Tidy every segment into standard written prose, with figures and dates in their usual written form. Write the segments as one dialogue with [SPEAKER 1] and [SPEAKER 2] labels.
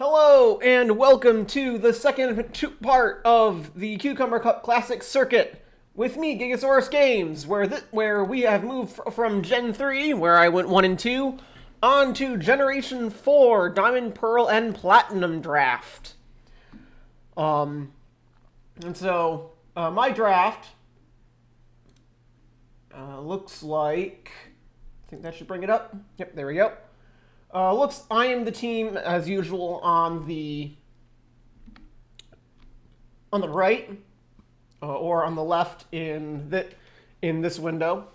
[SPEAKER 1] Hello and welcome to the second part of the Cucumber Cup Classic Circuit with me, GigaSaurusGames, where we have moved from Gen 3, where I went 1 and 2, on to Generation 4, Diamond, Pearl, and Platinum Draft. My draft looks like... I think that should bring it up. Yep, there we go. I am the team as usual on the right, or on the left in this window.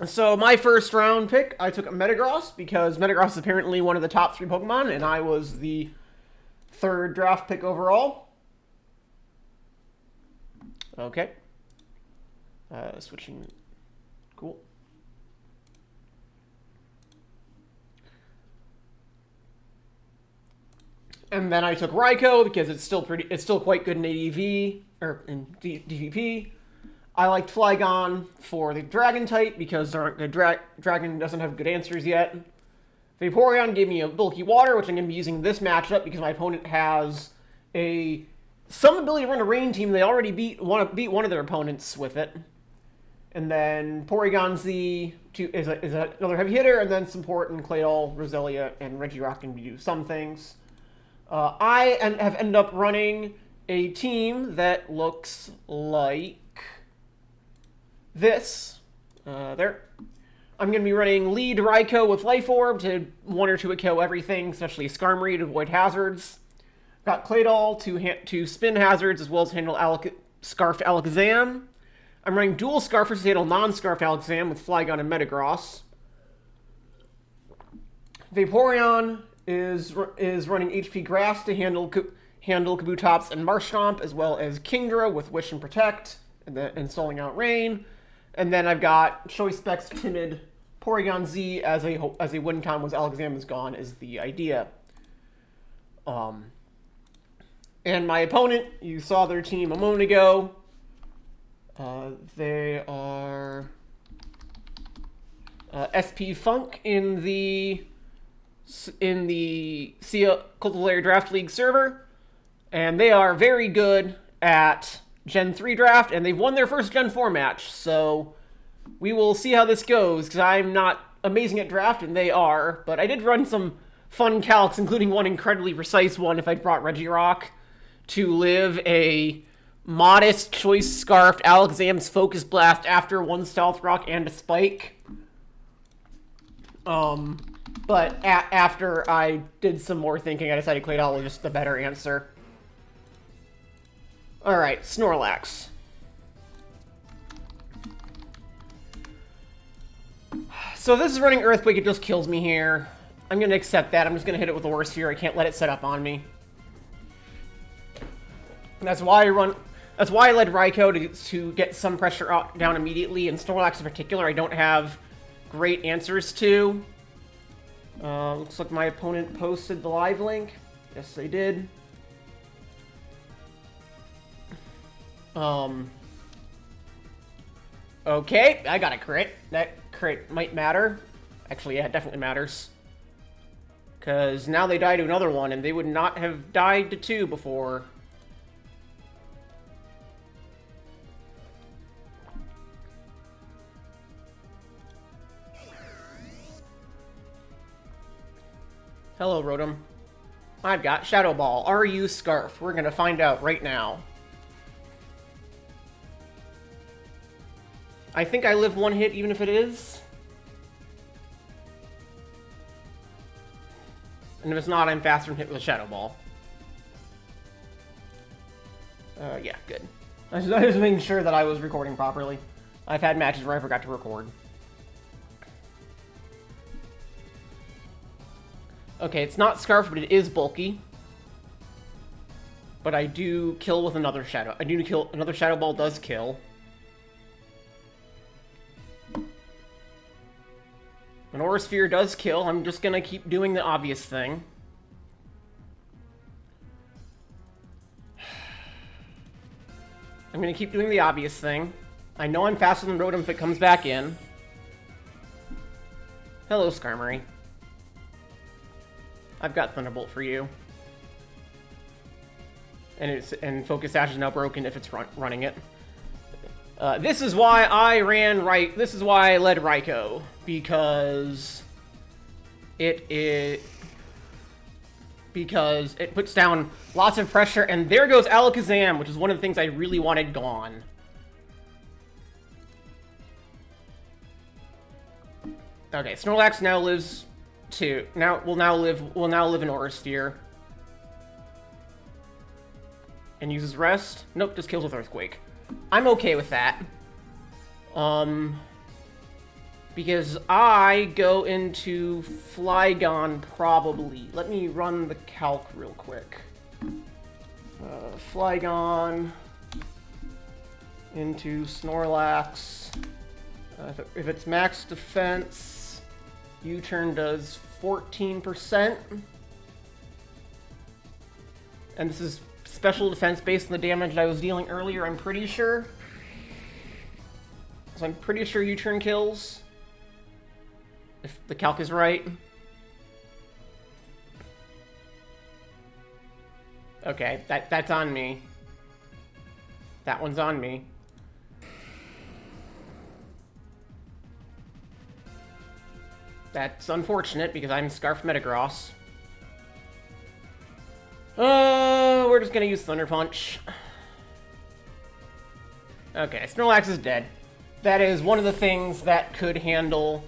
[SPEAKER 1] So my first round pick, I took a Metagross because Metagross is apparently one of the top 3 Pokemon, and I was the 3rd draft pick overall. Okay. Switching. Cool. And then I took Raikou because it's still quite good in ADV or in DPP. I liked Flygon for the Dragon type because Dragon doesn't have good answers yet. Vaporeon gave me a bulky water, which I'm going to be using this matchup because my opponent has some ability to run a rain team. They already beat one of their opponents with it. And then Porygon Z is another heavy hitter, and then support and Claydol, Roselia, and Regirock can do some things. I have ended up running a team that looks like this. There. I'm going to be running lead Raikou with Life Orb to 1 or 2 KO everything, especially Skarmory to avoid hazards. Got Claydol to spin hazards as well as handle Scarfed Alakazam. I'm running dual Scarfers to handle non-Scarfed Alakazam with Flygon and Metagross. Vaporeon is running HP Grass to handle Kabutops and Marshtomp, as well as Kingdra with Wish and Protect, and stalling out Rain. And then I've got Choice Specs Timid Porygon Z as a win con once Alakazam is gone is the idea. And my opponent, you saw their team a moment ago. They are Spfunkm in the CLDL Draft League server, and they are very good at Gen 3 draft, and they've won their first Gen 4 match, so we will see how this goes, because I'm not amazing at draft, and they are, but I did run some fun calcs, including one incredibly precise one if I'd brought Regirock to live a modest Choice Scarfed Alakazam's Focus Blast after 1 Stealth Rock and a Spike. But after I did some more thinking, I decided Claydol was just the better answer. Alright, Snorlax. So this is running Earthquake, it just kills me here. I'm going to accept that. I'm just going to hit it with the Worst Fear. I can't let it set up on me. That's why I led Raikou to get some pressure down immediately, and Snorlax in particular I don't have great answers to. Looks like my opponent posted the live link. Yes, they did. Okay, I got a crit. That crit might matter. Actually, yeah, it definitely matters. Because now they die to another one, and they would not have died to 2 before. Hello, Rotom. I've got Shadow Ball. Are you Scarf? We're going to find out right now. I think I live 1 hit, even if it is. And if it's not, I'm faster than hit with a Shadow Ball. Yeah, good. I was just making sure that I was recording properly. I've had matches where I forgot to record. Okay, it's not Scarf, but it is bulky. But I do kill with another Shadow. Another Shadow Ball does kill. An Aura Sphere does kill. I'm just gonna keep doing the obvious thing. I'm gonna keep doing the obvious thing. I know I'm faster than Rotom if it comes back in. Hello, Skarmory. I've got Thunderbolt for you. and Focus Sash is now broken if it's running it. This is why I ran right. This is why I led Raikou, because it puts down lots of pressure, and there goes Alakazam, which is one of the things I really wanted gone. Okay, Snorlax now lives will now live in Aurasphere. And uses Rest. Nope, just kills with Earthquake. I'm okay with that. Because I go into Flygon probably. Let me run the calc real quick. Flygon into Snorlax. If it's max defense, U-turn does 14%. And this is special defense based on the damage I was dealing earlier, I'm pretty sure. So I'm pretty sure U-turn kills. If the calc is right. Okay, that's on me. That one's on me. That's unfortunate because I'm Scarf Metagross. We're just gonna use Thunder Punch. Okay, Snorlax is dead. That is one of the things that could handle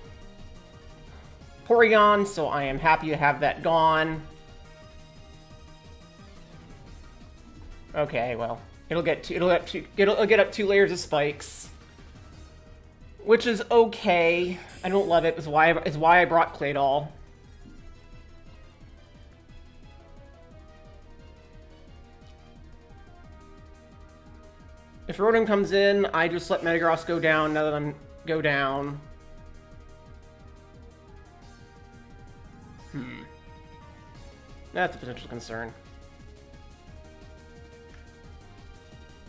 [SPEAKER 1] Porygon, so I am happy to have that gone. Okay, well, it'll get up 2 layers of spikes, which is okay. I don't love it. It's why I brought Claydol. If Rotom comes in, I just let Metagross go down now that I'm go down. That's a potential concern.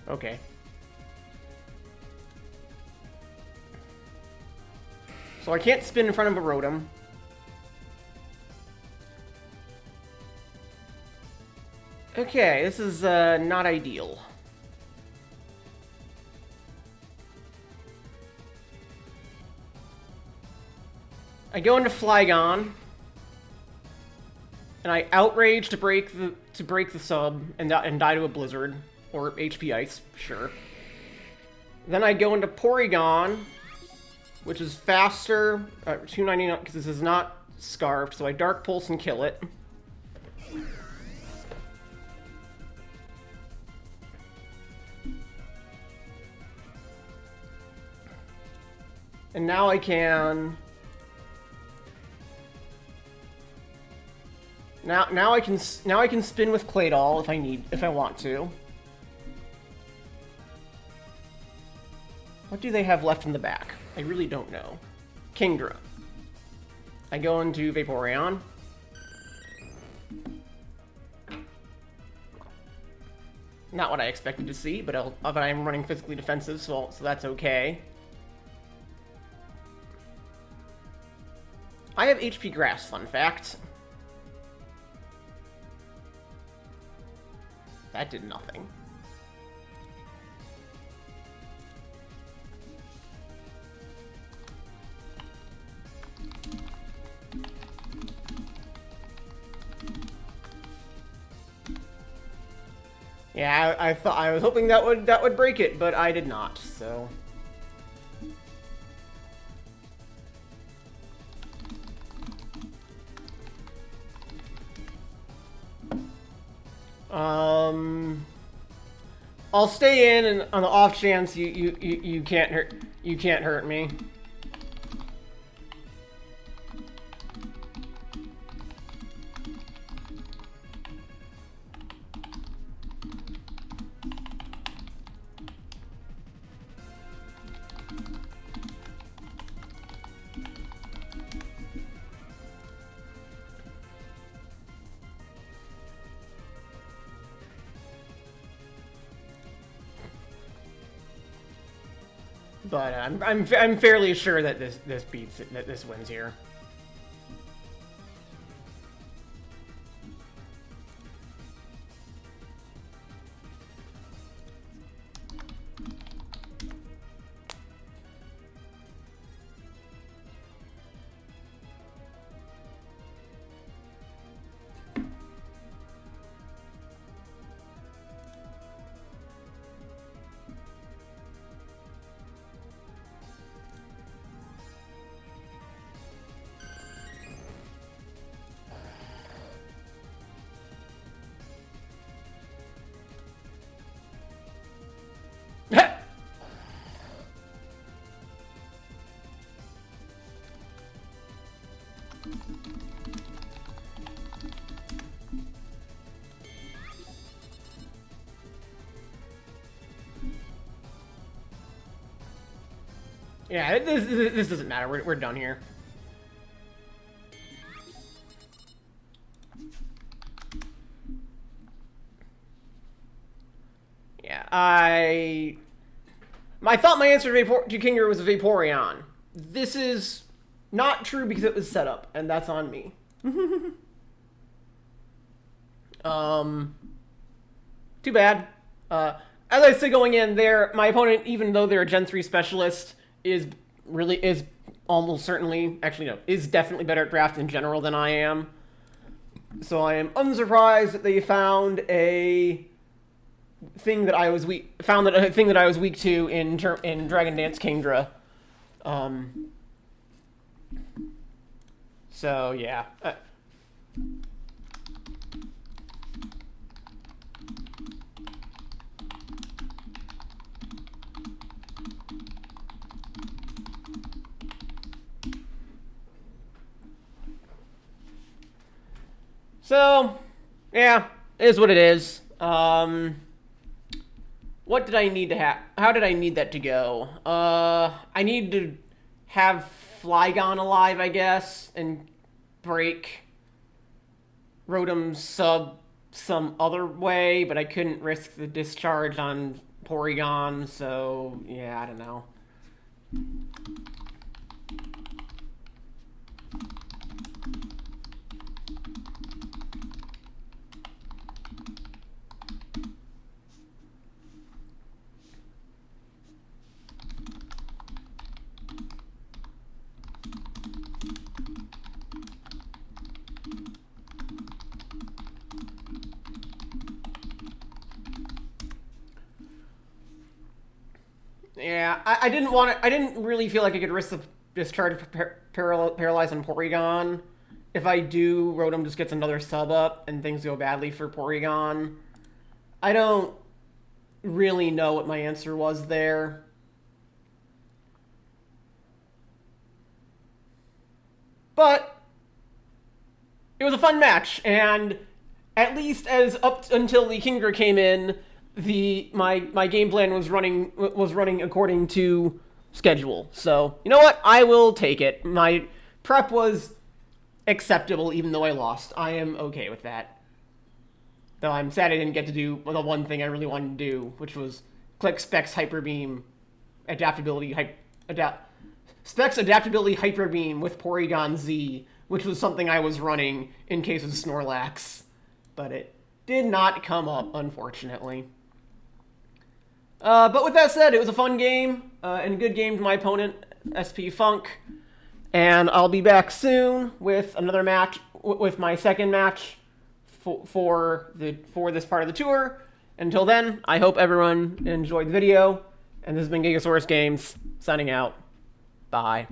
[SPEAKER 1] Okay. So I can't spin in front of a Rotom. Okay, this is not ideal. I go into Flygon, and I Outrage to break the sub and die to a Blizzard or HP Ice, sure. Then I go into Porygon, which is faster, 299 because this is not Scarfed, so I Dark Pulse and kill it. And now I can. Now I can spin with Claydol if I want to. What do they have left in the back? I really don't know. Kingdra. I go into Vaporeon. Not what I expected to see, but I'm running physically defensive, so that's okay. I have HP Grass, fun fact. That did nothing. Yeah, I was hoping that would break it, but I did not. So. I'll stay in, and on the off chance you can't hurt me. But I'm fairly sure that this beats it, that this wins here. Yeah, this doesn't matter. We're done here. Yeah, I thought my answer to Kinger was Vaporeon. This is not true because it was set up, and that's on me. Too bad. As I said going in there, my opponent, even though they're a Gen 3 specialist, is almost certainly, actually no, is definitely better at draft in general than I am. So I am unsurprised that they found a thing that I was weak to in Dragon Dance Kingdra. So yeah. So, yeah, it is what it is. What did I need to have? How did I need that to go? I need to have Flygon alive, I guess, and break Rotom's sub some other way, but I couldn't risk the discharge on Porygon, so yeah, I don't know. Yeah, I didn't want to. I didn't really feel like I could risk the discharge paralyze on Porygon. If I do, Rotom just gets another sub up and things go badly for Porygon. I don't really know what my answer was there. But it was a fun match, and at least as up until the Kingdra came in, my game plan was running according to schedule. So you know what? I will take it. My prep was acceptable, even though I lost. I am okay with that. Though I'm sad I didn't get to do the one thing I really wanted to do, which was click Specs Hyper Beam adaptability Specs Adaptability Hyper Beam with Porygon Z, which was something I was running in case of Snorlax, but it did not come up, unfortunately. But with that said, it was a fun game, and a good game to my opponent, Spfunkm. And I'll be back soon with another match, with my second match for this part of the tour. Until then, I hope everyone enjoyed the video, and this has been GigaSaurusGames, signing out. Bye.